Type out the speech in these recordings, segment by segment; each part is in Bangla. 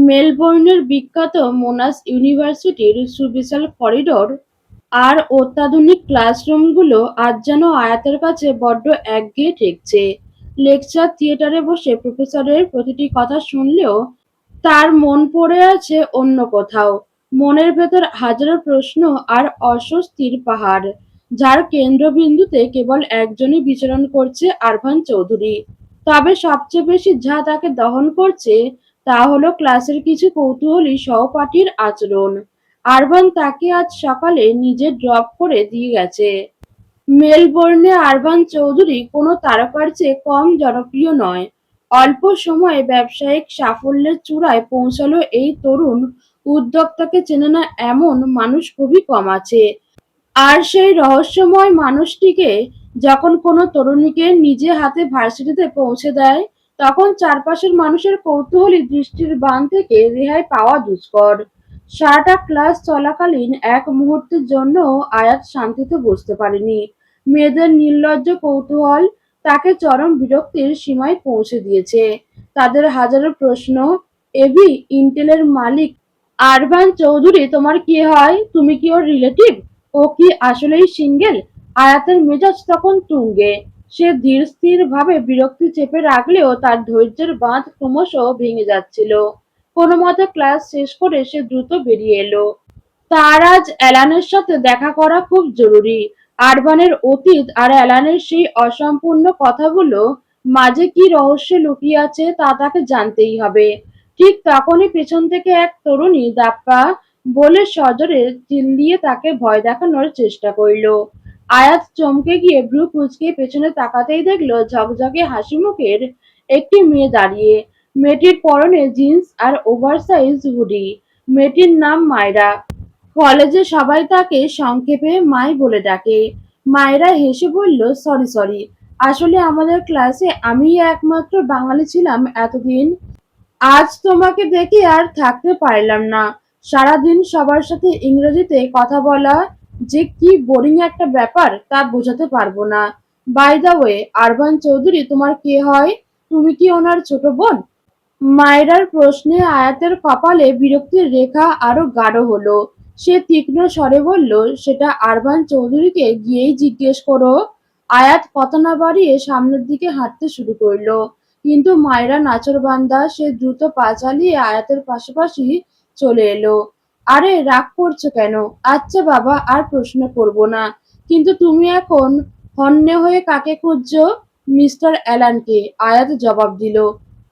মেলবোর্নের বিখ্যাত মোনাশ ইউনিভার্সিটির সুবিশাল করিডোর আর অত্যাধুনিক ক্লাসরুমগুলো আজ যেন আয়াতের কাছে বড্ড একঘেয়ে ঠেকছে। লেকচার থিয়েটারে বসে প্রফেসরের প্রতিটি কথা শুনলেও তার মন পড়ে আছে অন্য কোথাও। মনের ভেতর হাজারো প্রশ্ন আর অস্বস্তির পাহাড়, যার কেন্দ্রবিন্দুতে কেবল একজনই বিচরণ করছে, আরভান চৌধুরী। তবে সবচেয়ে বেশি যা তাকে দহন করছে তা হলো ক্লাসের কিছু কৌতূহলী সহপাঠীর আচরণ। আরভান তাকে আজ সকালে নিজে ড্রপ করে দিয়ে গেছে। মেলবোর্নে আরভান চৌধুরী কোনো তারকার চেয়ে কম জনপ্রিয় নয়। অল্প সময়ে ব্যবসায়িক সাফল্যের চূড়ায় পৌঁছালো এই তরুণ উদ্যোক্তাকে চেনে না এমন মানুষ খুবই কম আছে। আর সেই রহস্যময় মানুষটিকে যখন কোনো তরুণীকে নিজে হাতে ভার্সিটিতে পৌঁছে দেয়, তখন চারপাশের মানুষের কৌতূহলী দৃষ্টির বান থেকে রেহাই পাওয়া দুষ্কর। সারাটা ক্লাস চলাকালীন এক মুহূর্তের জন্যও আয়াত শান্তিতে বসতে পারেনি। মেয়েদের নির্লজ্জ কৌতূহল তাকে চরম বিরক্তির সীমায় পৌঁছে দিয়েছে। তাদের হাজারো প্রশ্ন, এবি ইন্টেলের মালিক আরভান চৌধুরী তোমার কি হয়? তুমি কি ওর রিলেটিভ? ও কি আসলেই সিঙ্গেল? আয়াতের মেজাজ তখন তুঙ্গে। সে ধীর-স্থিরভাবে বিরক্তি চেপে রাখলেও তার ধৈর্যের বাঁধ ক্রমশ ভেঙে যাচ্ছিল। কোনোমতে ক্লাস শেষ করে সে দ্রুত বেরিয়ে এলো। তার আজ অ্যালানের সাথে দেখা করা খুব জরুরি। আরভানের অতীত আর অ্যালানের সেই অসম্পূর্ণ কথাগুলো মাঝে কি রহস্য লুকিয়ে আছে তা তাকে জানতেই হবে। ঠিক তখনই পেছন থেকে এক তরুণী দাপ্পা বলে সজোরে চিল্লিয়ে তাকে ভয় দেখানোর চেষ্টা করল। আয়াত চমকে গিয়ে ভ্রু কুঁচকে পেছনে তাকাতেই দেখলো ঝকঝকে হাসি মুখের একটি মেয়ে দাঁড়িয়ে। মেয়েটির পরনে জিন্স আর ওভারসাইজ হুডি। মেয়েটির নাম মায়রা। কলেজে সবাই তাকে সংক্ষেপে মাই বলে ডাকে। মায়েরা হেসে বলল, সরি সরি, আসলে আমাদের ক্লাসে আমিই একমাত্র বাঙালি ছিলাম এতদিন। আজ তোমাকে দেখে আর থাকতে পারলাম না। সারাদিন সবার সাথে ইংরেজিতে কথা বলা যে কি বোরিং একটা ব্যাপার তা বোঝাতে পারবো না। বাই দ্য ওয়ে, আরভান চৌধুরী তোমার কে হয়? তুমি কি ওনার ছোট বোন? মায়রার প্রশ্নে আয়াতের কপালে বিরক্তির রেখা আরো গাঢ় হলো। সে তীক্ষ্ণ স্বরে বলল, সেটা আরভান চৌধুরীকে গিয়েই জিজ্ঞেস করো। আয়াত কথা না বাড়িয়ে সামনের দিকে হাঁটতে শুরু করলো। কিন্তু মায়রা নাছোড়বান্দা, সে দ্রুত পা চালিয়ে আয়াতের পাশাপাশি চলে এলো। আরে রাগ করছো কেন? আচ্ছা বাবা, আর প্রশ্ন করবো না। কিন্তু তুমি এখন হন্যে হয়ে কাকে খুঁজছো? মিস্টার অ্যালানকে, আয়াত জবাব দিল।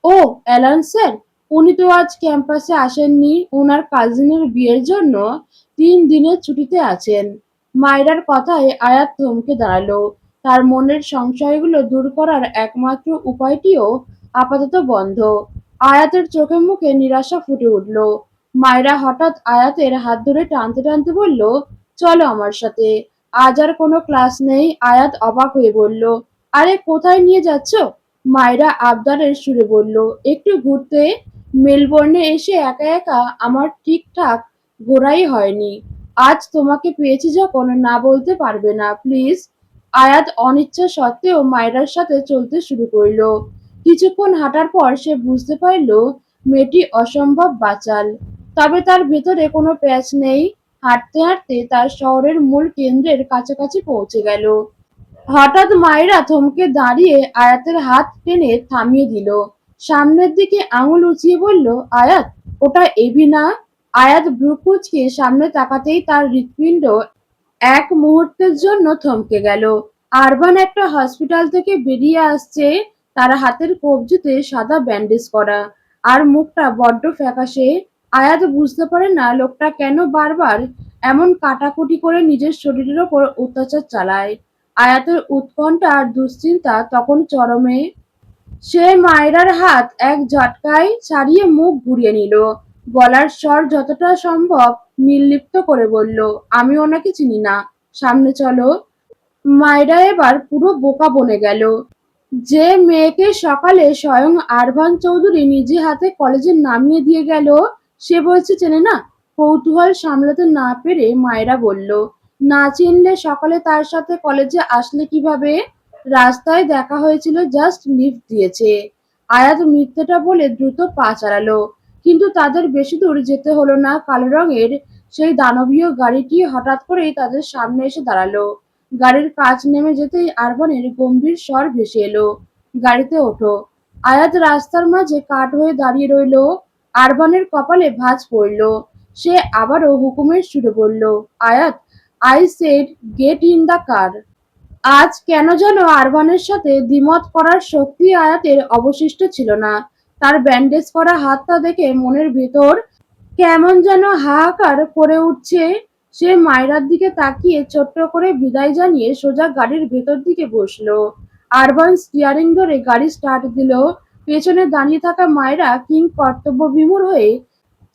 ও, অ্যালান স্যার? উনি তো আজ ক্যাম্পাসে আসেননি, ওনার কাজিনের বিয়ের জন্য 3 দিনের ছুটিতে আছেন। মায়রার কথায় আয়াত থমকে দাঁড়ালো। তার মনের সংশয়গুলো দূর করার একমাত্র উপায়টিও আপাতত বন্ধ। আয়াতের চোখে মুখে নিরাশা ফুটে উঠল। মায়রা হঠাৎ আয়াতের হাত ধরে টানতে টানতে বলল, চলো আমার সাথে। আজ আর কোনো ক্লাস নেই। আয়াত অবাক হয়ে বলল, আরে কোথায় নিয়ে যাচ্ছ? মায়রা আবদারের সুরে বলল, একটু ঘুরতে। মেলবোর্নে এসে একা একা আমার ঠিকঠাক ঘোরাই হয়নি। আজ তোমাকে পেয়েছি যখন না বলতে পারবে না, প্লিজ। আয়াত অনিচ্ছা সত্ত্বেও মায়রার সাথে চলতে শুরু করলো। কিছুক্ষণ হাঁটার পর সে বুঝতে পারল মেয়েটি অসম্ভব বাচাল। তবে তার ভেতরে কোনো প্যাচ নেই। হাঁটতে হাঁটতে তার শহরের মূল কেন্দ্রের কাছাকাছি পৌঁছে গেল। হঠাৎ মায়েরা থমকে দাঁড়িয়ে আয়াতের হাত টেনে থামিয়ে দিল। সামনের দিকে আঙুল উঁচিয়ে বলল, আয়াত, ওটা এবি না? আয়াত ভ্রু কুঁচকে সামনে তাকাতেই তার হৃৎপিণ্ড এক মুহূর্তের জন্য থমকে গেল। আরভান একটা হসপিটাল থেকে বেরিয়ে আসছে। তার হাতের কবজিতে সাদা ব্যান্ডেজ করা, আর মুখটা বড্ড ফ্যাকাশে। আয়াত বুঝতে পারে না লোকটা কেন বারবার এমন কাটাকুটি করে নিজের শরীরের ওপর অত্যাচার চালায়। আয়াতের উৎকণ্ঠা আর দুশ্চিন্তা তখন চরমে। সে মায়রার হাত এক ঝটকায় ছাড়িয়ে মুখ ঘুরিয়ে নিল। গলার স্বর যতটা সম্ভব নির্লিপ্ত করে বলল, আমি ওনাকে চিনি না, সামনে চলো। মায়রা এবার পুরো বোকা বনে গেল। যে মেয়েকে সকালে স্বয়ং আরভান চৌধুরী নিজে হাতে কলেজে নামিয়ে দিয়ে গেল, সে বলছে চেনে না। কৌতূহল সামলাতে না পেরে মায়রা বলল, না চিনলে সকালে তার সাথে কলেজে আসলে কিভাবে? রাস্তায় দেখা হয়েছিল, জাস্ট লিফট দিয়েছে। আয়াত মিথ্যেটা বলে দ্রুত পা চালালো। কিন্তু তাদের বেশি দূর যেতে হলো না, কালো রঙের সেই দানবীয় গাড়িটি হঠাৎ করেই তাদের সামনে এসে দাঁড়ালো। গাড়ির কাঁচ নেমে যেতেই আরবানের গম্ভীর স্বর ভেসে এলো, গাড়িতে ওঠো। আয়াত রাস্তার মাঝে কাঠ হয়ে দাঁড়িয়ে রইল। আরবানের কপালে ভাঁজ পড়ল। সে আবারও হুকুমের সুরে বলল, আয়াত, I said get in the car. আজ কেন যেন আরবানের সাথে দ্বিমত করার শক্তি আয়াতের অবশিষ্ট ছিল না। তার ব্যান্ডেজ করা হাতটা দেখে মনের ভেতর কেমন যেন হাহাকার করে উঠছে। সে মায়রার দিকে তাকিয়ে ছোট্ট করে বিদায় জানিয়ে সোজা গাড়ির ভেতর দিকে বসলো। আরবান স্টিয়ারিং ধরে গাড়ি স্টার্ট দিল। পেছনে দাঁড়িয়ে থাকা মায়রা কিং কর্তব্য বিমূঢ় হয়ে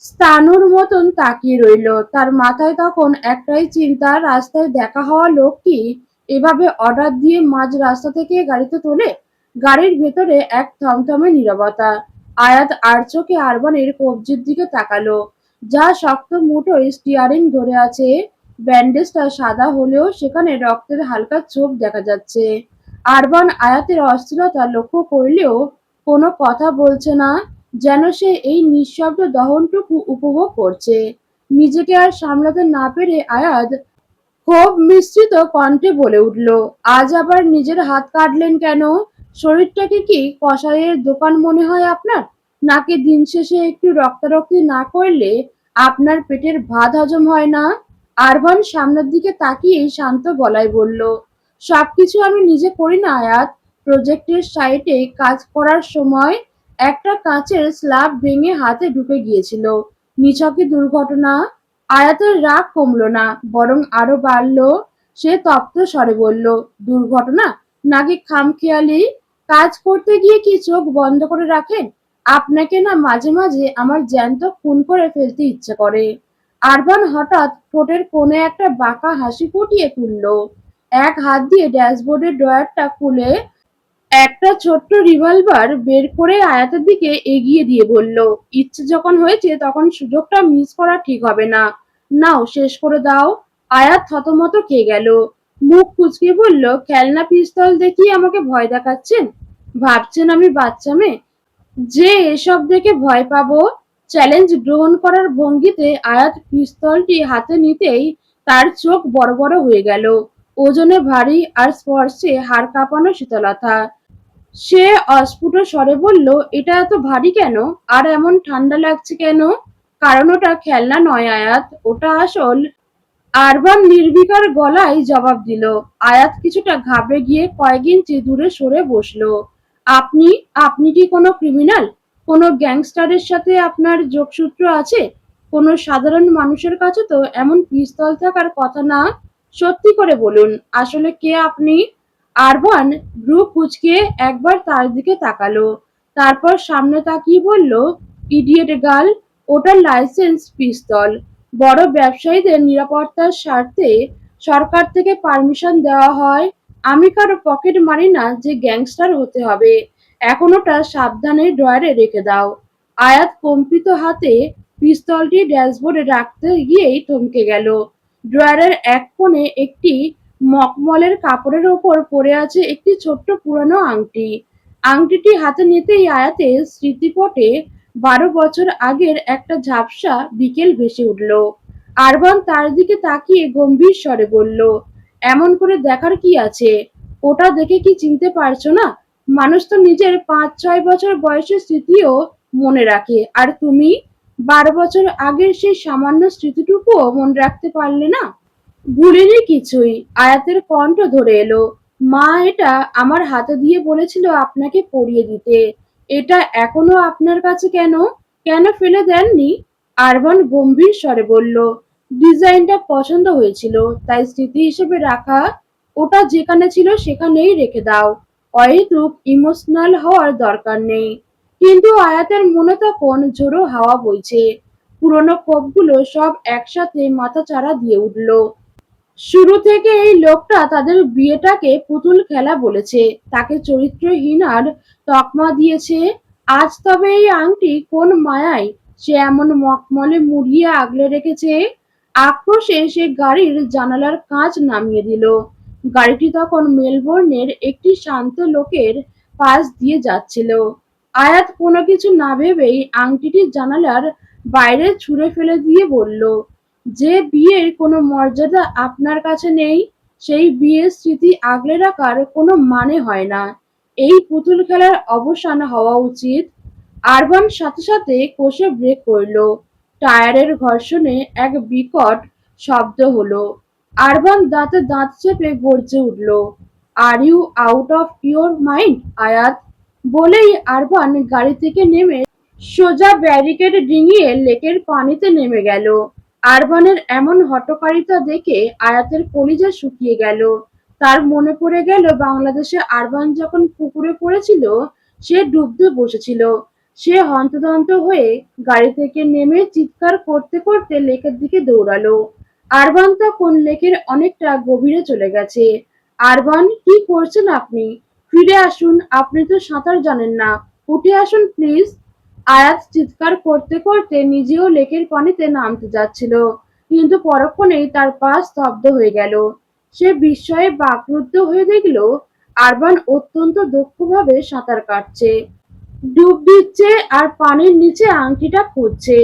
স্তানুর মতন তাকিয়ে রইল। তার মাথায় তখন একটাই চিন্তা, রাস্তায় দেখা হওয়া লোকটি এভাবে অর্ডার দিয়ে মাঝ রাস্তা থেকে গাড়িতে তোলে। গাড়ির ভেতরে এক থমথমে নীরবতা। আয়াত আর চোখে আরবানের কবজির দিকে তাকালো, যা শক্ত মুঠোয় স্টিয়ারিং ধরে আছে। ব্যান্ডেজটা সাদা হলেও সেখানে রক্তের হালকা ছোপ দেখা যাচ্ছে। আরবান আয়াতের অস্থিরতা লক্ষ্য করলেও কোনো কথা বলছে না, যেন সে এই নিঃশব্দ দহনটুকু উপভোগ করছে। নিজেকে আর সামলাতে না পেরে আয়াত ক্ষোভ মিশ্রিত কণ্ঠে বলে উঠল, আজ আবার নিজের হাত কাটলেন কেন? শরীরটাকে কি কসাইয়ের দোকান মনে হয় আপনার? নাকি দিন শেষে একটু রক্তারক্তি না করলে আপনার পেটের ভাত হজম হয় না? আরবান সামনের দিকে তাকিয়ে শান্ত গলায় বলল, সবকিছু আমি নিজে করি না আয়াত। প্রজেক্টের সাইটে কাজ করার সময় একটা কাঁচের স্ল্যাব ভেঙে হাতে ঢুকে গিয়েছিল। নিছকই দুর্ঘটনা। আয়াতের রাগ কমলো না, বরং আরো বাড়ল। সে তপ্ত স্বরে বলল, দুর্ঘটনা নাকি খামখেয়ালি? কাজ করতে গিয়ে কি চোখ বন্ধ করে রাখেন? আপনাকে না মাঝে মাঝে আমার জ্যান্ত খুন করে ফেলতে ইচ্ছে করে। আরবান হঠাৎ ঠোঁটের কোণে একটা বাঁকা হাসি ফুটিয়ে তুলল। এক হাত দিয়ে ড্যাশবোর্ডের ড্রয়ারটা খুলে একটা ছোট্ট রিভলভার বের করে আয়াতের দিকে এগিয়ে দিয়ে বলল, ইচ্ছে যখন হয়েছে তখন সুযোগটা মিস করা ঠিক হবে না। নাও, শেষ করে দাও। আয়াত থতমত খেয়ে গেল। মুখ কুঁচকে বলল, খেলনা পিস্তল দেখিয়ে আমাকে ভয় দেখাচ্ছেন? ভাবছেন আমি বাচ্চা মেয়ে যে এসব দেখে ভয় পাবো? চ্যালেঞ্জ গ্রহণ করার ভঙ্গিতে আয়াত পিস্তলটি হাতে নিতেই তার চোখ বড় বড় হয়ে গেল। ওজনে ভারী আর স্পর্শে হাড় কাঁপানো শীতলতা। সে অস্ফুট স্বরে বলল, এটা এত ভারী কেন? আর এমন ঠান্ডা লাগছে কেন? কারণ ওটা খেলনা নয় আয়াত, ওটা আসল। আরবান নির্বিকার গলায় জবাব দিল। আয়াত কিছুটা ঘাবড়ে গিয়ে কয়েক ইঞ্চি দূরে সরে বসলো। আপনি আপনি কি কোনো ক্রিমিনাল? কোনো গ্যাংস্টারের সাথে আপনার যোগসূত্র আছে? কোনো সাধারণ মানুষের কাছে তো এমন পিস্তল থাকার কথা না। সত্যি করে বলুন, আসলে কে আপনি? আরবান ভ্রু কুঁচকে একবার তার দিকে তাকালো, তারপর সামনে তাকিয়ে বলল, ইডিয়েট গার্ল, ওটা লাইসেন্স পিস্তল। বড় ব্যবসায়ীদের নিরাপত্তার স্বার্থে সরকার থেকে পারমিশন দেওয়া হয়। আমি কারো পকেট মারি না যে গ্যাংস্টার হতে হবে। এখন ওটা সাবধানে ড্রয়ারে রেখে দাও। আয়াত কম্পিত হাতে পিস্তলটি ড্যাশবোর্ডে রাখতে গিয়েই থমকে গেল। ড্রয়ারের এক কোণে একটি মখমলের কাপড়ের ওপর পড়ে আছে একটি ছোট্ট পুরানো আংটি। আংটিটি হাতে নিতেই আয়াতের স্মৃতিপটে 12 বছর আগের একটা ঝাপসা বিকেল ভেসে উঠল। আরবান তার দিকে তাকিয়ে গম্ভীর স্বরে বলল, এমন করে দেখার কি আছে? ওটা দেখে কি চিনতে পারছো না? মানুষ তো নিজের 5-6 বছর বয়সের স্মৃতিও মনে রাখে, আর তুমি 12 বছর আগের সেই সামান্য স্মৃতিটুকুও মনে রাখতে পারলে না? ভুলিনি কিছুই। আয়াতের কণ্ঠ ধরে এলো, মা এটা আমার হাতে দিয়ে বলেছিল আপনাকে পরিয়ে দিতে। এটা এখনো আপনার কাছে কেন? কেন ফেলে দেননি? আরবান গম্ভীর স্বরে বলল, ডিজাইনটা পছন্দ হয়েছিল, তাই স্মৃতি হিসেবে রাখা। ওটা যেখানে ছিল সেখানেই রেখে দাও। অহেতুক ইমোশনাল হওয়ার দরকার নেই। কিন্তু আয়াতের মনে তখন ঝোড়ো হাওয়া বইছে। পুরনো ক্ষোভগুলো সব একসাথে মাথাচাড়া দিয়ে উঠল। শুরু থেকে এই লোকটা তাদের বিয়েটাকে পুতুল খেলা বলেছে, তাকে চরিত্রহীন আর তকমা দিয়েছে। আজ তবে এই আংটি কোন মায়ায় সে এমন মখমলে মুড়িয়ে আগলে রেখেছে? আক্রোশে সে গাড়ির জানালার কাঁচ নামিয়ে দিল। গাড়িটি তখন মেলবোর্নের একটি শান্ত লোকের পাশ দিয়ে যাচ্ছিল। আয়াত কোনো কিছু না ভেবেই আংটিটি জানালার বাইরে ছুঁড়ে ফেলে দিয়ে বলল, যে বিয়ের কোনো মর্যাদা আপনার কাছে নেই, সেই বিয়ের স্মৃতি আগলে রাখার কোনো মানে হয় না। এই পুতুল খেলার অবসান হওয়া উচিত। আরবান সাথে সাথে কষে ব্রেক করল। টায়ারের ঘর্ষণে এক বিকট শব্দ হলো। আরবান দাঁতে দাঁত চেপে গর্জে উঠল, are you out of your mind Ayat? বলেই আরবান গাড়ি থেকে নেমে সোজা ব্যারিকেড ডিঙিয়ে লেকের পানিতে নেমে গেল। আরবানের এমন হঠকারিতা দেখে আয়াতের কলিজা শুকিয়ে গেল। তার মনে পড়ে গেল বাংলাদেশে আরবান যখন পুকুরে পড়েছিল, সে ডুবতে বসেছিল। সে হন্তদন্ত হয়ে গাড়ি থেকে নেমে চিৎকার করতে করতে লেকের দিকে দৌড়ালো। আরবান তখন লেকের অনেকটা গভীরে চলে গেছে। আরবান, কি করছেন আপনি? ফিরে আসুন, আপনি তো সাঁতার জানেন না। উঠে আসুন প্লিজ। আয়াত চিৎকার করতে করতে নিজেও লেকের পানিতে নামতে যাচ্ছিল, কিন্তু পরক্ষণেই তার পা স্তব্ধ হয়ে গেল। সে বিস্ময়ে বাকরুদ্ধ হয়ে দেখল আরবান অত্যন্ত দক্ষভাবে সাঁতার কাটছে, ডুব দিচ্ছে আর পানির নিচে আংটিটা খুঁজছে।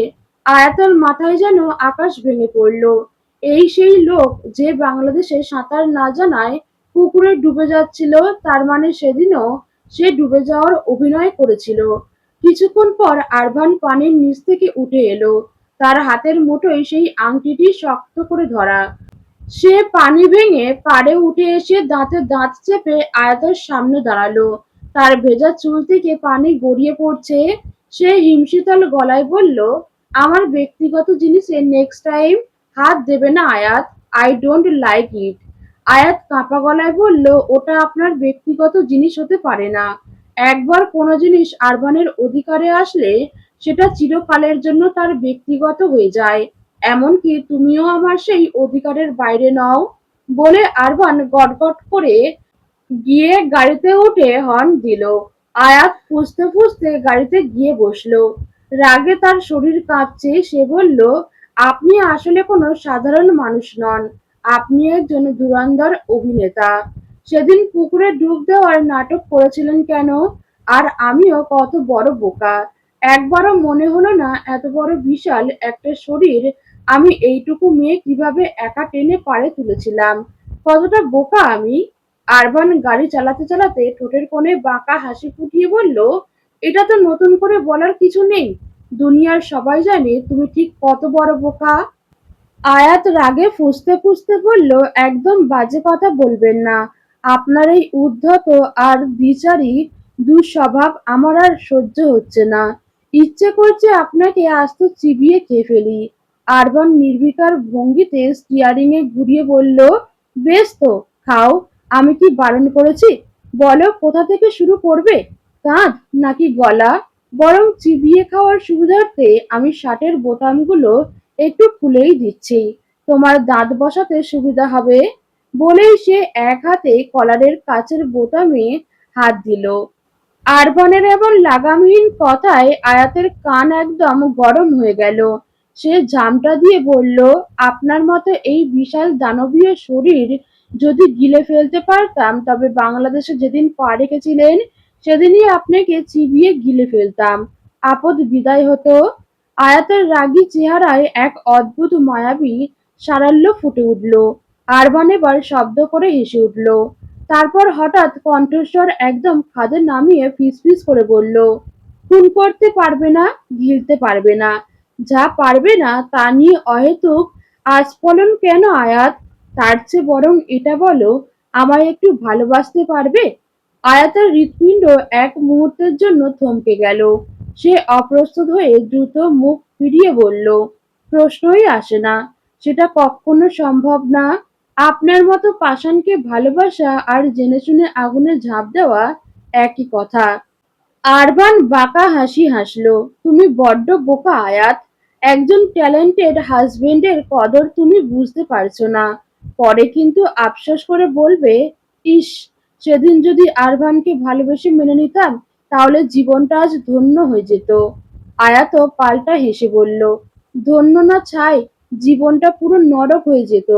আয়াতের মাথায় যেন আকাশ ভেঙে পড়ল। এই সেই লোক যে বাংলাদেশে সাঁতার না জানায় পুকুরে ডুবে যাচ্ছিল, তার মানে সেদিনও সে ডুবে যাওয়ার অভিনয় করেছিল। কিছুক্ষণ পর আরবান পানির নিচ থেকে উঠে এলো। তার হাতের মুঠোয় সেই আংটিটি শক্ত করে ধরা। সে পানি ভেঙে পাড়ে উঠে এসে দাঁতে দাঁত চেপে আয়াতের সামনে দাঁড়ালো। তার ভেজা চুল থেকে পানি গড়িয়ে পড়ছে। সে হিমশীতল গলায় বলল, আমার ব্যক্তিগত জিনিসে নেক্সট টাইম হাত দেবে না আয়াত। I don't like it. আয়াত কাঁপা গলায় বলল, ওটা আপনার ব্যক্তিগত জিনিস হতে পারে না। একবার কোনো জিনিস আরবানের অধিকারে আসলে সেটা চিরকালের জন্য তার ব্যক্তিগত হয়ে যায়। এমনকি তুমিও আমার সেই অধিকারের বাইরে নও। বলে আরবান গটগট করে গিয়ে গাড়িতে উঠে হর্ন দিল। আয়াত ফুঁসতে ফুঁসতে গাড়িতে গিয়ে বসলো। রাগে তার শরীর কাঁপছে। সে বলল, আপনি আসলে কোনো সাধারণ মানুষ নন, আপনি একজন ধুরন্ধর অভিনেতা। সেদিন পুকুরে ডুব দেওয়ার নাটক করেছিলেন কেন? আর আমিও কত বড় বোকা! একবারও মনে হলো না এত বড় বিশাল একটা শরীর আমি এইটুকু মেয়ে কিভাবে একা টেনে পাড়ে তুলেছিলাম। কতটা বোকা আমি! আরবান গাড়ি চালাতে চালাতে ঠোঁটের কোণে বাঁকা হাসি ফুটিয়ে বলল, এটা তো নতুন করে বলার কিছু নেই। দুনিয়ার সবাই জানে তুমি ঠিক কত বড় বোকা। আয়াত রাগে ফুঁসতে ফুঁসতে বলল, একদম বাজে কথা বলবেন না। আপনার এই উদ্ধত আর দ্বিচারী দুঃস্বভাব আমার আর সহ্য হচ্ছে না। ইচ্ছে করছে আপনাকে আস্ত চিবিয়ে খেয়ে ফেলি। আরবান নির্বিকার ভঙ্গিতে স্টিয়ারিং এ ঘুরিয়ে বলল, বেশ তো, খাও। আমি কি বারণ করেছি? বলো কোথা থেকে শুরু করবে? কাঁধ নাকি গলা? বরং চিবিয়ে খাওয়ার সুবিধার্থে আমি শার্টের বোতামগুলো একটু খুলেই দিচ্ছি, তোমার দাঁত বসাতে সুবিধা হবে। বলেই সে এক হাতে কলারের কাচের বোতামে হাত দিল। আরবানের এমন লাগামহীন কথায় আয়াতের কান একদম গরম হয়ে গেল। সে ঝামটা দিয়ে বলল, আপনার মতো এই বিশাল দানবীয় শরীর যদি গিলে ফেলতে পারতাম, তবে বাংলাদেশে যেদিন পা রেখেছিলেন সেদিনই আপনাকে চিবিয়ে গিলে ফেলতাম। আপদ বিদায় হতো। আয়াতের রাগী চেহারায় এক অদ্ভুত মায়াবী সারল্য ফুটে উঠল। আরবান এবার শব্দ করে হেসে উঠল। তারপর হঠাৎ কণ্ঠস্বর একদম খাদে নামিয়ে ফিসফিস করে বলল, খুন করতে পারবে না, গিলতে পারবে না। যা পারবে না তা নিয়ে অহেতুক আস্ফলন কেন আয়াত? তার চেয়ে বরং এটা বলো, আমায় একটু ভালোবাসতে পারবে? আয়াতের হৃৎপিণ্ড এক মুহূর্তের জন্য থমকে গেল। সে অপ্রস্তুত হয়ে দ্রুত মুখ ফিরিয়ে বলল, প্রশ্নই আসে না, সেটা কখনো সম্ভব না। আপনার মতো পাষাণকে ভালোবাসা আর জেনেশুনে আগুনে ঝাঁপ দেওয়া একই কথা। আরবান বাঁকা হাসি হাসল। তুমি বড্ড বোকা আয়াত। একজন ট্যালেন্টেড হাজবেন্ডের কদর তুমি বুঝতে পারছো না। পরে কিন্তু আফসোস করে বলবে, ইস, সেদিন যদি আরবানকে ভালোবেসে মেনে নিতাম, তাহলে জীবনটা আজ ধন্য হয়ে যেত। আয়াতও পাল্টা হেসে বলল, ধন্য না ছাই, জীবনটা পুরো নরক হয়ে যেত।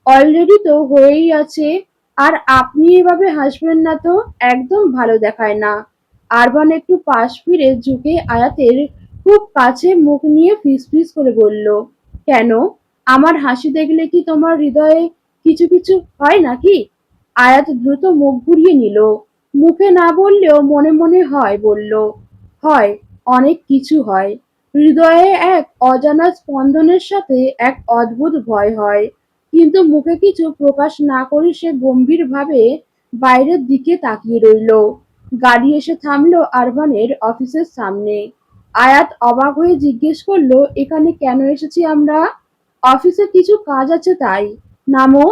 অলরেডি তো হয়েই আছে। আর আপনি এভাবে হাসবেন না তো, একদম ভালো দেখায় না। আরবান একটু পাশ ফিরে ঝুঁকে আয়াতের খুব কাছে মুখ নিয়ে ফিসফিস করে বলল, কেন? আমার হাসি দেখলে কি তোমার হৃদয়ে কিছু কিছু হয় নাকি? আয়াত দ্রুত মুখ ঘুরিয়ে নিল। মুখে না বললেও মনে মনে হয় বলল, হয়, অনেক কিছু হয়। হৃদয়ে এক অজানা স্পন্দনের সাথে এক অদ্ভুত ভয় হয়, কিন্তু মুখে কিছু প্রকাশ না করে সে গম্ভীরভাবে বাইরের দিকে তাকিয়ে রইল। গাড়ি এসে থামলো আরভানের অফিসের সামনে। আয়াত অবাক হয়ে জিজ্ঞেস করলো, এখানে কেন এসেছি আমরা? অফিসে কিছু কাজ আছে তাই। নামো।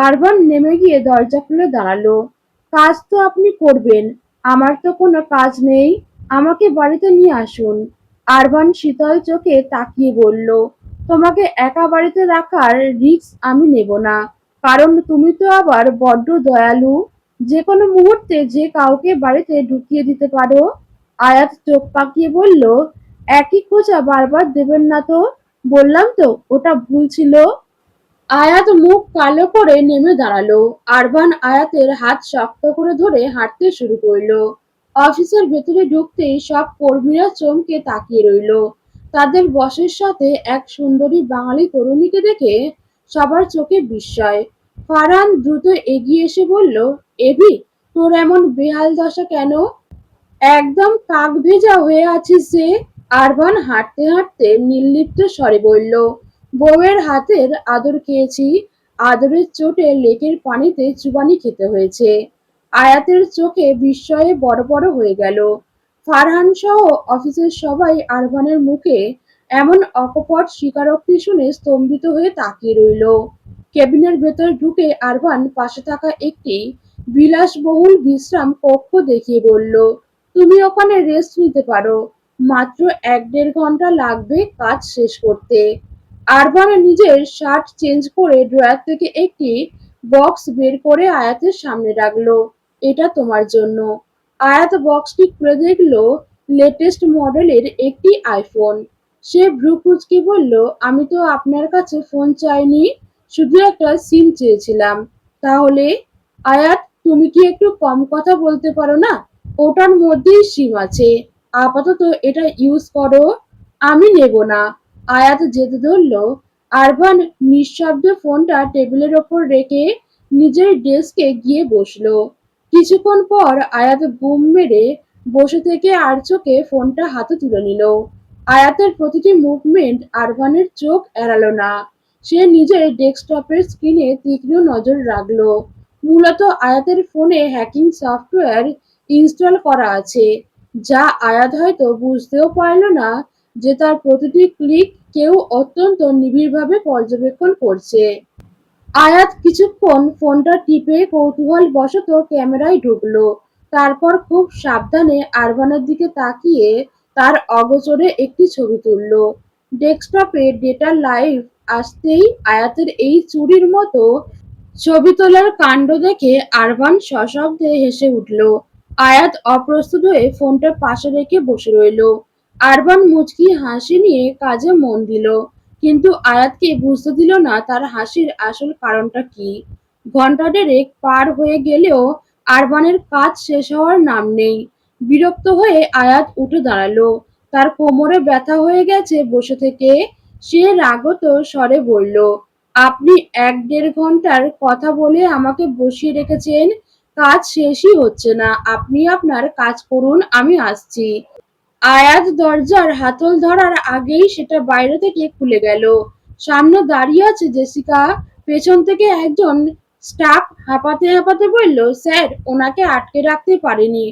আরভান নেমে গিয়ে দরজা খুলে দাঁড়ালো। কাজ তো আপনি করবেন, আমার তো কোনো কাজ নেই। আমাকে বাড়িতে নিয়ে আসুন। আরভান শীতল চোখে তাকিয়ে বলল, তোমাকে একা বাড়িতে রাখার রিস্ক আমি নেব না, কারণ তুমি তো আবার বড্ড দয়ালু। যে কোনো মুহূর্তে যে কাউকে বাড়িতে ঢুকিয়ে দিতে পারো। আয়াত চোখ পাকিয়ে বলল, একই খোঁচা বারবার দেবেন না তো। বললাম তো ওটা ভুল ছিল। আয়াত মুখ কালো করে নেমে দাঁড়ালো। আরবান আয়াতের হাত শক্ত করে ধরে হাঁটতে শুরু করলো। অফিসের ভেতরে ঢুকতেই সব কর্মীরা চমকে তাকিয়ে রইল। তাদের বসের সাথে এক সুন্দরী বাঙালি তরুণীকে দেখে সবার চোখে বিস্ময়। ফারহান দ্রুত এগিয়ে এসে বলল, এভি, তোর এমন বেহাল দশা কেন? একদম কাকভেজা হয়ে আছিস যে। আরবান হাঁটতে হাঁটতে নির্লিপ্ত স্বরে বলল, বউয়ের হাতের আদর খেয়েছি, আদরের চোটে লেকের পানিতে চুবানি খেতে হয়েছে। আয়াতের চোখে বিস্ময়ে বড় বড় হয়ে গেল। ফারহান সহ অফিসের সবাই আরবানের মুখে এমন অকপট স্বীকারোক্তি শুনে স্তম্ভিত হয়ে তাকিয়ে রইল। কেবিনের ভেতর ঢুকে আরবান পাশে থাকা একটি বিলাসবহুল বিশ্রাম কক্ষ দেখিয়ে বলল, তুমি ওখানে রেস্ট নিতে পারো, মাত্র ১-১.৫ ঘন্টা লাগবে কাজ শেষ করতে। আরবান নিজের শার্ট চেঞ্জ করে ড্রয়ার থেকে একটি বক্স বের করে আয়াতের সামনে রাখলো। এটা তোমার জন্য। আয়াত বক্সটি খুলে দেখলো লেটেস্ট মডেলের একটি আইফোন। সে ভ্রু কুঁচকে বলল, আমি তো আপনার কাছে ফোন চাইনি, শুধু একটা সিম চেয়েছিলাম। তাহলে? আয়াত, তুমি কি একটু কম কথা বলতে পারো না? ওটার মধ্যেই সিম আছে, আপাতত এটা ইউজ করো। আমি নেব না। আয়াত জেদ ধরল। আরবান নিঃশব্দে ফোনটা টেবিলের ওপর রেখে নিজের ডেস্কে গিয়ে বসলো। কিছুক্ষণ পর আয়াত ঘুম মেরে বসে থেকে আর চোখে ফোনটা হাতে তুলে নিল। আয়াতের প্রতিটি মুভমেন্ট আরবানের চোখ এড়ালো না। সে নিজের ডেস্কটপের স্ক্রিনে তীক্ষ্ণ নজর রাখলো। মূলত আয়াতের ফোনে হ্যাকিং সফটওয়্যার ইনস্টল করা আছে, যা আয়াত হয়তো বুঝতেও পারল না যে তার প্রতিটি ক্লিক কেউ অত্যন্ত নিবিড়ভাবে পর্যবেক্ষণ করছে। আয়াত কিছুক্ষণ ফোনটা টিপে কৌতূহলবশত ক্যামেরায় ঢুকলো। তারপর খুব সাবধানে আরবানের দিকে তাকিয়ে তার অগোচরে একটি ছবি তুললো। ডেস্কটপে ডেটা লাইভ আসতেই আয়াতের এই চুরির মতো ছবি তোলার কাণ্ড দেখে আরবান সশব্দে হেসে উঠল। আয়াত অপ্রস্তুত হয়ে ফোনটা পাশে রেখে বসে রইল। আরবান মুচকি হাসি নিয়ে কাজে মন দিল, কিন্তু আয়াতকে বুঝতে দিল না তার হাসির আসল কারণটা কি। ঘন্টা দেড়েক পার হয়ে গেলেও আরবানের কাজ শেষ হওয়ার নাম নেই। বিরক্ত হয়ে আয়াত উঠে দাঁড়ালো। তার কোমরে ব্যথা হয়ে গেছে বসে থেকে। সে রাগত স্বরে বলল, আপনি ১-১.৫ ঘন্টার কথা বলে আমাকে বসিয়ে রেখেছেন, কাজ শেষই হচ্ছে না। আপনি আপনার কাজ করুন, আমি আসছি। আয়াত দরজার হাতল ধরার আগেই সেটা বাইরে থেকে খুলে গেল। সামনে দাঁড়িয়ে আছে জেসিকা। পেছন থেকে একজন স্টাফ হাঁপাতে হাঁপাতে বলল, স্যার, ওনাকে আটকে রাখতে পারিনি।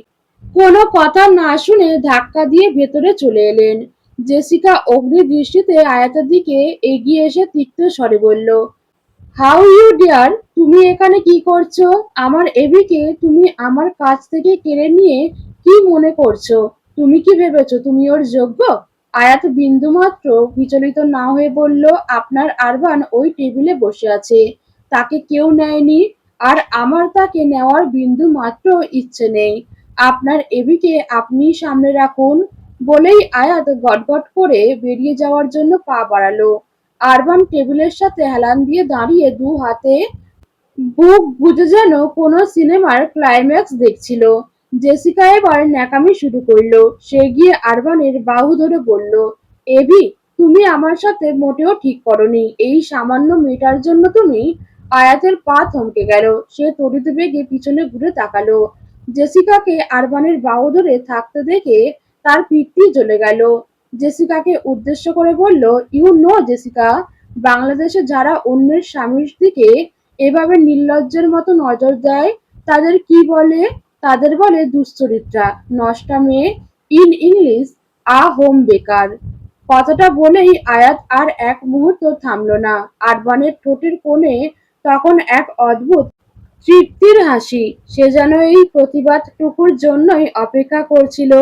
কোনো কথা না শুনে ধাক্কা দিয়ে ভেতরে চলে এলেন। জেসিকা অগ্নি দৃষ্টিতে আয়াতের দিকে এগিয়ে এসে তিক্ত স্বরে বলল, হাউ ইউ ডিয়ার, তুমি এখানে কি করছো? আমার এবিকে তুমি আমার কাছ থেকে কেড়ে নিয়ে কি মনে করছো? তুমি কি ভেবেছো তুমি ওর যোগ্য? আয়াত বিন্দুমাত্র বিচলিত না হয়ে বলল, আপনার আরবান ওই টেবিলে বসে আছে, তাকে কেউ নেয়নি, আর আমার তাকে নেওয়ার বিন্দু মাত্র ইচ্ছে নেই। আপনার এবিকে আপনিই সামনে রাখুন। বলেই আয়াত গটগট করে বেরিয়ে যাওয়ার জন্য পা বাড়ালো। আরবান টেবিলের সাথে হেলান দিয়ে দাঁড়িয়ে দু হাতে বুক গুজে যেন কোনো সিনেমার ক্লাইম্যাক্স দেখছিল। জেসিকা এবার ন্যাকামি শুরু করলো। সে গিয়ে আরবানের বাহু ধরে বলল, এভি, তুমি আমার সাথে মোটেও ঠিক করনি। এই সামান্য মেয়েটার জন্য তুমি। আয়াতের পা থমকে গেল। সে তড়িৎ বেগে পিছনে ঘুরে তাকালো। জেসিকাকে আরবানের বাহু ধরে থাকতে দেখে তার পিত্তি জ্বলে গেল। জেসিকাকে উদ্দেশ্য করে বলল, ইউ নো জেসিকা, বাংলাদেশে যারা অন্যের স্বামীর দিকে এভাবে নির্লজ্জের মতো নজর দেয় তাদের কি বলে? তাদের বলে দুশ্চরিত্রা, নষ্টা মেয়ে, ইন ইংলিশ আ হোম বেকার। কথাটা বলেই আয়াত আর এক মুহূর্ত থামল না। আরবানের ঠোঁটের কোণে তখন এক অদ্ভুত তৃপ্তির হাসি। সে যেন এই প্রতিবাদটুকুর জন্যই অপেক্ষা করছিল।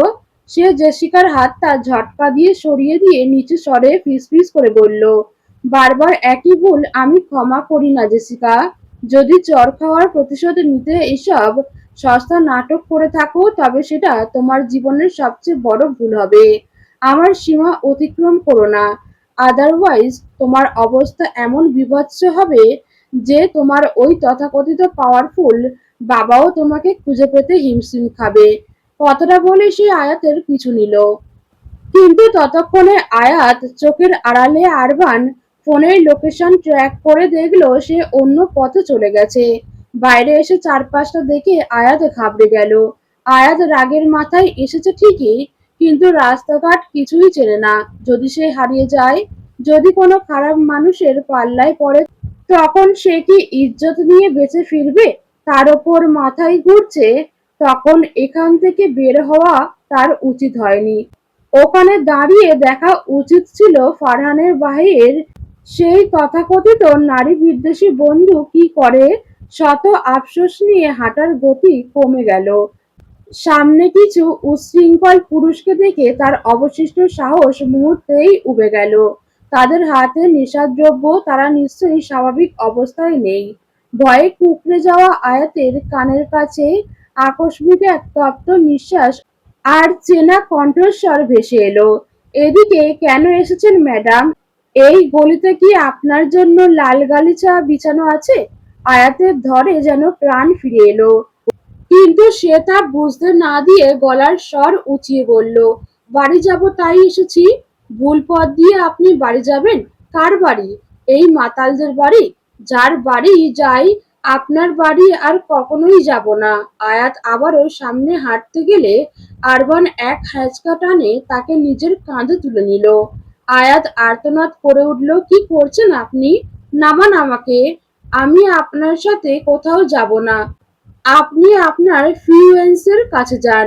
সে জেসিকার হাতটা ঝটকা দিয়ে সরিয়ে দিয়ে নিচু স্বরে ফিসফিস করে বলল, বারবার একই ভুল আমি ক্ষমা করি না জেসিকা। যদি চর খাওয়ার প্রতিশোধ নিতে এসব সস্তা নাটক করে থাকো তবে সেটা তোমার জীবনের সবচেয়ে বড় ভুল হবে। আমার সীমা অতিক্রম করো না, আদারওয়াইজ তোমার অবস্থা এমন বিভৎস হবে যে তোমার ওই তথাকথিত পাওয়ারফুল বাবাও তোমাকে খুঁজে পেতে হিমশিম খাবে। কথাটা বলে সে আয়াতের পিছু নিল। কিন্তু ততক্ষণে আয়াত চোখের আড়ালে আরবান ফোনের লোকেশন ট্র্যাক করে দেখলো সে অন্য পথে চলে গেছে। বাইরে এসে চারপাশটা দেখে আয়াত ঘাবড়ে গেল। আয়াত রাগের মাথায় এসেছে ঠিকই, কিন্তু রাস্তাঘাট কিছুই চেনে না। যদি সে হারিয়ে যায়, যদি কোনো খারাপ মানুষের পাল্লায় পড়ে, তখন সে কি ইজ্জত নিয়ে বেঁচে ফিরবে? তার ওপর মাথায় ঘুরছে, তখন এখান থেকে বের হওয়া তার উচিত হয়নি। ওখানে দাঁড়িয়ে দেখা উচিত ছিল ফারহানের ভাইয়ের সেই তথাকথিত নারী বিদ্বেষী বন্ধু কি করে। শত আফসোস নিয়ে হাঁটার গতি কমে গেল। সামনে কিছু উচ্ছৃঙ্খল পুরুষকে দেখে তার অবশিষ্ট সাহস মুহূর্তেই উবে গেল। তাদের হাতে নেশাদ্রব্য, তারা নিশ্চয়ই স্বাভাবিক অবস্থায় নেই। ভয়ে কুঁকড়ে যাওয়া আয়াতের কানের কাছে আকস্মিক এক তপ্ত নিঃশ্বাস আর চেনা কণ্ঠস্বর ভেসে এলো, এদিকে কেন এসেছেন ম্যাডাম? এই গলিতে কি আপনার জন্য লাল গালিচা বিছানো আছে? আয়াতের ধরে যেন প্রাণ ফিরে এলো। কিন্তু সে তা বুঝতে না দিয়ে গলার স্বর উঁচিয়ে বলল, বাড়ি যাব তাই এসেছি। ভুল পথ দিয়ে আপনি বাড়ি যাবেন? কার বাড়ি? এই মাতালদের বাড়ি? যার বাড়ি যাই, আপনার বাড়ি আর কখনোই যাব না। আয়াত আবারও সামনে হাঁটতে গেলে আরবান এক হ্যাঁচকা টানে তাকে নিজের কাঁধে তুলে নিল। আয়াত আর্তনাদ করে উঠল, কি করছেন আপনি? নামান আমাকে। আমি আপনার সাথে কোথাও যাব না। আপনি আপনার ফিউয়েন্সের কাছে যান।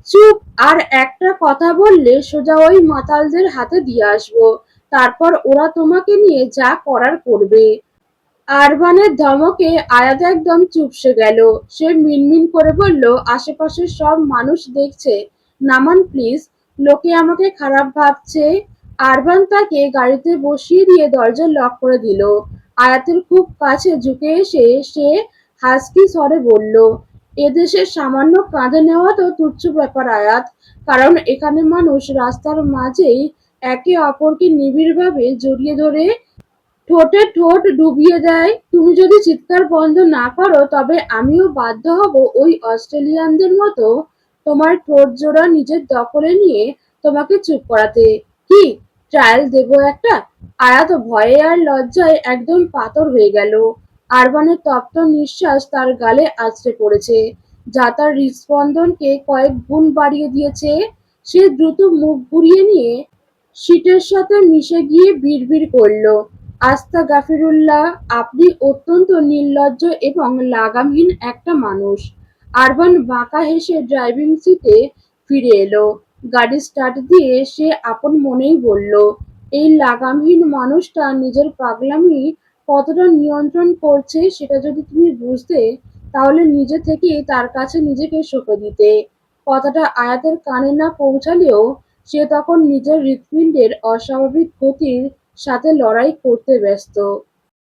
চুপ! আর একটা কথা বললে সোজা ওই মাতালদের হাতে দিয়ে আসবো। তারপর ওরা তোমাকে নিয়ে যা করার করবে। আরবানের ধমকে আয়াত একদম চুপসে গেল। সে মিনমিন করে বলল, আশেপাশের সব মানুষ দেখছে, নামান প্লিজ, লোকে আমাকে খারাপ ভাবছে। আরবান তাকে গাড়িতে বসিয়ে দিয়ে দরজা লক করে দিল। আয়াতের খুব কাছে ঝুঁকে এসে সে হাসকি স্বরে বলল, এদেশের সামান্য কাঁধে নেওয়া তো তুচ্ছ ব্যাপার আয়াত, কারণ এখানে মানুষ রাস্তার মাঝেই একে অপরকে নিবিড়ভাবে জড়িয়ে ধরে ঠোঁটে ঠোঁট ডুবিয়ে দেয়। তুমি যদি চিৎকার বন্ধ না করো তবে আমিও বাধ্য হব ওই অস্ট্রেলিয়ানদের মতো তোমার ঠোঁট জোড়া নিজের দখলে নিয়ে তোমাকে চুপ করাতে। কি ট্রায়াল দেবো একটা? আয়াত ভয়ে আর লজ্জায় একদম পাথর হয়ে গেল। আরবানের তপ্ত নিঃশ্বাস তার গালে আছড়ে পড়েছে, যা তার হৃদস্পন্দনকে কয়েক গুণ বাড়িয়ে দিয়েছে। সে দ্রুত মুখ ঘুরিয়ে নিয়ে সিটের সাথে মিশে গিয়ে বিড়বিড় করল, আস্তাগফিরুল্লাহ, আপনি অত্যন্ত নির্লজ্জ এবং লাগামহীন একটা মানুষ। আরবান বাঁকা হেসে ড্রাইভিং সিটে ফিরে এলো। গাড়ি স্টার্ট দিয়ে সে আপন মনেই বলল, এই লাগামহীন মানুষটা নিজের পাগলামি কতটা নিয়ন্ত্রণ করছে সেটা যদি তুমি বুঝতে, তাহলে নিজে থেকেই তার কাছে নিজেকে সঁপে দিতে। কথাটা আয়াতের কানে না পৌঁছালেও সে তখন নিজের হৃৎপিণ্ডের অস্বাভাবিক গতির সাথে লড়াই করতে ব্যস্ত।